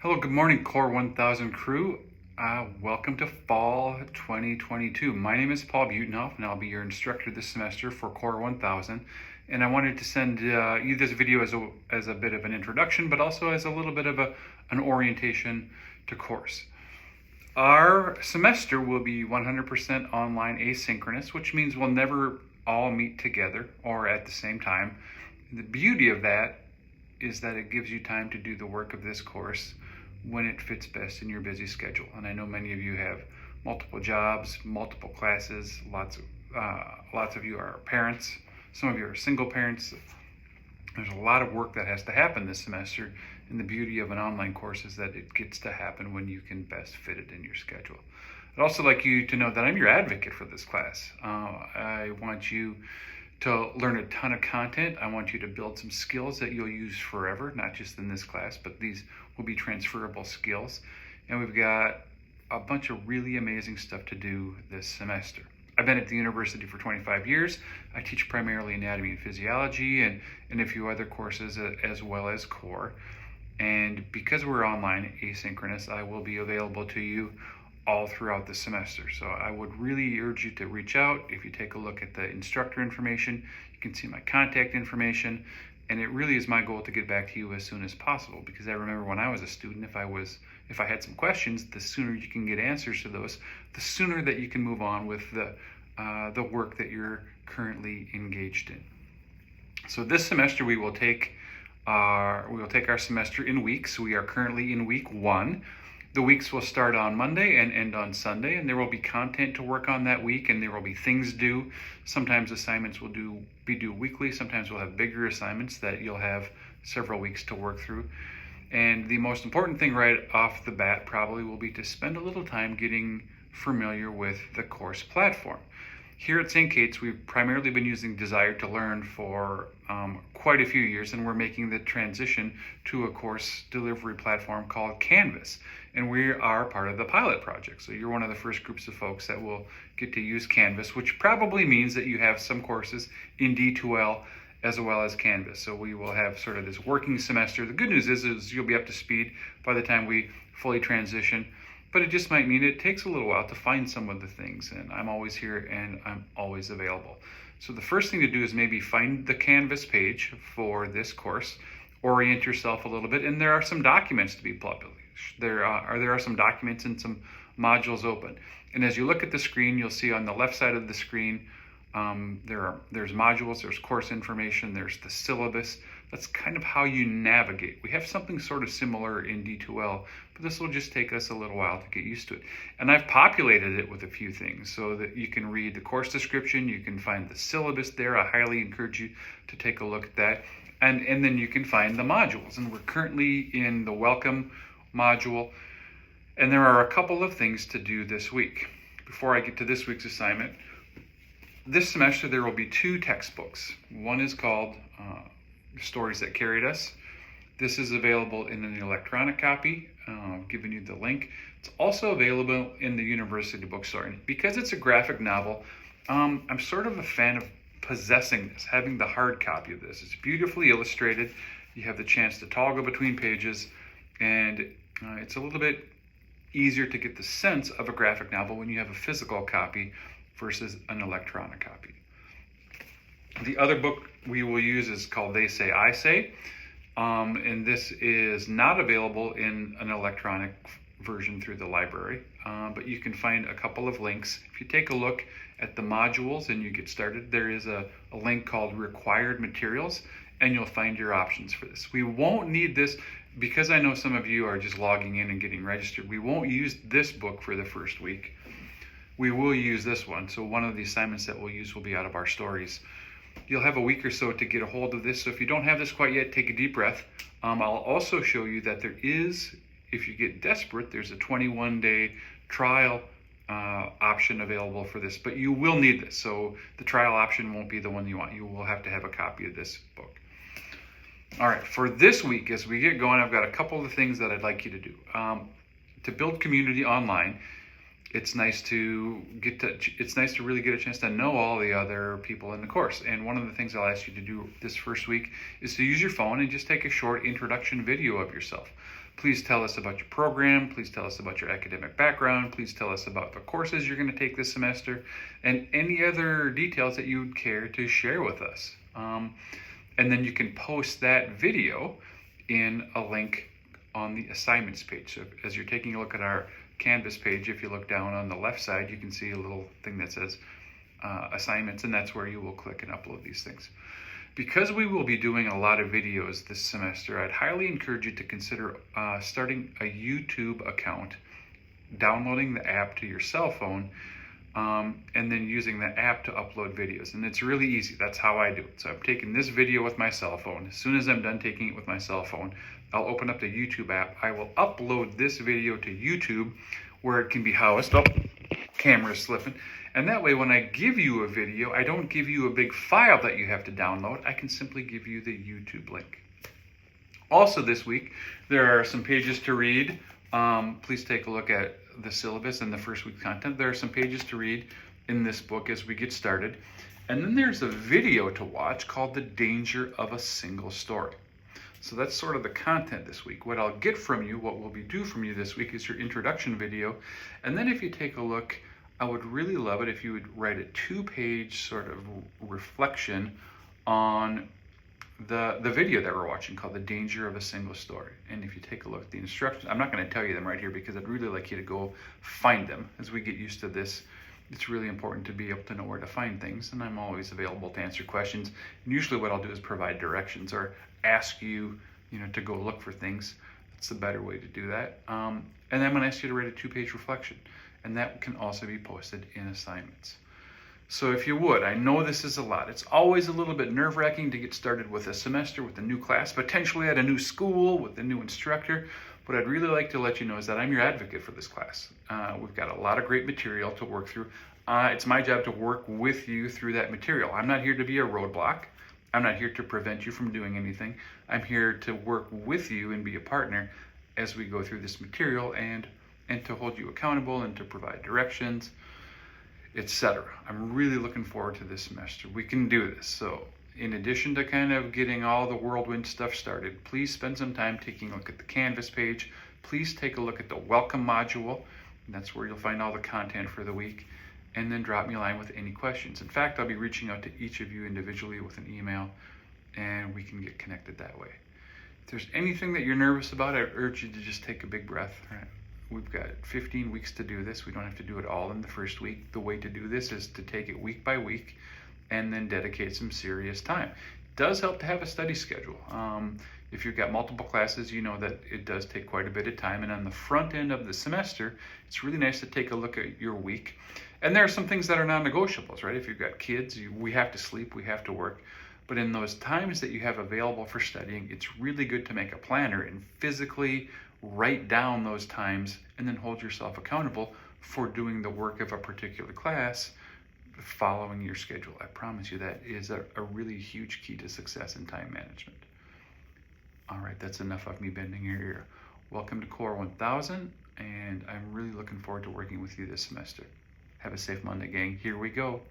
Hello, good morning, CORE1000 crew. Welcome to fall 2022. My name is Paul Butenhoff, and I'll be your instructor this semester for CORE1000. And I wanted to send you this video as a bit of an introduction, but also as a little bit of an orientation to course. Our semester will be 100% online asynchronous, which means we'll never all meet together or at the same time. The beauty of that is that it gives you time to do the work of this course when it fits best in your busy schedule. And I know many of you have multiple jobs, multiple classes, lots of you are parents, some of you are single parents. There's a lot of work that has to happen this semester, and the beauty of an online course is that it gets to happen when you can best fit it in your schedule. I'd also like you to know that I'm your advocate for this class. I want you to learn a ton of content. I want you to build some skills that you'll use forever, not just in this class, but these will be transferable skills. And we've got a bunch of really amazing stuff to do this semester. I've been at the university for 25 years. I teach primarily anatomy and physiology and a few other courses as well as core. And because we're online, asynchronous, I will be available to you all throughout the semester. So I would really urge you to reach out. If you take a look at the instructor information, you can see my contact information. And it really is my goal to get back to you as soon as possible, because I remember when I was a student, if I had some questions, the sooner you can get answers to those, the sooner that you can move on with the work that you're currently engaged in. So this semester we will take our semester in weeks. We are currently in week 1. The weeks will start on Monday and end on Sunday, and there will be content to work on that week, and there will be things due. Sometimes assignments will be due weekly. Sometimes we'll have bigger assignments that you'll have several weeks to work through. And the most important thing right off the bat probably will be to spend a little time getting familiar with the course platform. Here at St. Kate's, we've primarily been using Desire to Learn for quite a few years, and we're making the transition to a course delivery platform called Canvas. And we are part of the pilot project. So you're one of the first groups of folks that will get to use Canvas, which probably means that you have some courses in D2L as well as Canvas. So we will have sort of this working semester. The good news is you'll be up to speed by the time we fully transition. But it just might mean it takes a little while to find some of the things, and I'm always here and I'm always available. So the first thing to do is maybe find the Canvas page for this course, orient yourself a little bit, and there are some documents to be published. There are some documents and some modules open. And as you look at the screen, you'll see on the left side of the screen, there's modules, there's course information, there's the syllabus. That's kind of how you navigate. We have something sort of similar in D2L, but this will just take us a little while to get used to it. And I've populated it with a few things so that you can read the course description, you can find the syllabus there. I highly encourage you to take a look at that. And then you can find the modules. And we're currently in the welcome module, and there are a couple of things to do this week. Before I get to this week's assignment, this semester there will be 2 textbooks. One is called Stories That Carried Us. This is available in an electronic copy, giving you the link. It's also available in the university bookstore. And because it's a graphic novel, I'm sort of a fan of possessing this, having the hard copy of this. It's beautifully illustrated. You have the chance to toggle between pages, and it's a little bit easier to get the sense of a graphic novel when you have a physical copy versus an electronic copy. The other book we will use is called They Say, I Say, and this is not available in an electronic version through the library, but you can find a couple of links. If you take a look at the modules and you get started, there is a link called Required Materials, and you'll find your options for this. We won't need this because I know some of you are just logging in and getting registered. We won't use this book for the first week. We will use this one. So one of the assignments that we'll use will be out of our stories. You'll have a week or so to get a hold of this. So if you don't have this quite yet, take a deep breath. I'll also show you that there is, if you get desperate, there's a 21-day trial option available for this, but you will need this. So the trial option won't be the one you want. You will have to have a copy of this book. All right, for this week, as we get going, I've got a couple of things that I'd like you to do. To build community online, it's nice to really get a chance to know all the other people in the course. And one of the things I'll ask you to do this first week is to use your phone and just take a short introduction video of yourself. Please tell us about your program. Please tell us about your academic background. Please tell us about the courses you're going to take this semester and any other details that you would care to share with us. And then you can post that video in a link on the assignments page. So as you're taking a look at our Canvas page, if you look down on the left side, you can see a little thing that says assignments, and that's where you will click and upload these things. Because we will be doing a lot of videos this semester, I'd highly encourage you to consider starting a YouTube account, downloading the app to your cell phone, and then using the app to upload videos. And it's really easy. That's how I do it. So I'm taking this video with my cell phone. As soon as I'm done taking it with my cell phone, I'll open up the YouTube app. I will upload this video to YouTube where it can be housed. Oh, camera's slipping. And that way, when I give you a video, I don't give you a big file that you have to download. I can simply give you the YouTube link. Also this week, there are some pages to read. Please take a look at the syllabus and the first week content. There are some pages to read in this book as we get started. And then there's a video to watch called The Danger of a Single Story. So that's sort of the content this week. What I'll get from you, what will be due from you this week is your introduction video. And then if you take a look, I would really love it if you would write a 2-page sort of reflection on the video that we're watching called The Danger of a Single Story. And if you take a look at the instructions, I'm not going to tell you them right here because I'd really like you to go find them. As we get used to this, it's really important to be able to know where to find things, and I'm always available to answer questions. And usually what I'll do is provide directions or ask you, to go look for things. That's the better way to do that. And then I'm going to ask you to write a 2-page reflection, and that can also be posted in assignments. So if you would, I know this is a lot. It's always a little bit nerve-wracking to get started with a semester, with a new class, potentially at a new school, with a new instructor. What I'd really like to let you know is that I'm your advocate for this class. We've got a lot of great material to work through. It's my job to work with you through that material. I'm not here to be a roadblock. I'm not here to prevent you from doing anything. I'm here to work with you and be a partner as we go through this material and to hold you accountable and to provide directions, etc. I'm really looking forward to this semester. We can do this. So in addition to kind of getting all the whirlwind stuff started, please spend some time taking a look at the Canvas page. Please take a look at the welcome module. That's where you'll find all the content for the week. And then drop me a line with any questions. In fact, I'll be reaching out to each of you individually with an email, and we can get connected that way. If there's anything that you're nervous about, I urge you to just take a big breath. Right? We've got 15 weeks to do this. We don't have to do it all in the first week. The way to do this is to take it week by week and then dedicate some serious time. It does help to have a study schedule. If you've got multiple classes, you know that it does take quite a bit of time. And on the front end of the semester, it's really nice to take a look at your week. And there are some things that are non-negotiables, right? If you've got kids, we have to sleep, we have to work. But in those times that you have available for studying, it's really good to make a planner and physically write down those times and then hold yourself accountable for doing the work of a particular class following your schedule. I promise you that is a really huge key to success in time management. All right, that's enough of me bending your ear. Welcome to CORE1000, and I'm really looking forward to working with you this semester. Have a safe Monday, gang. Here we go.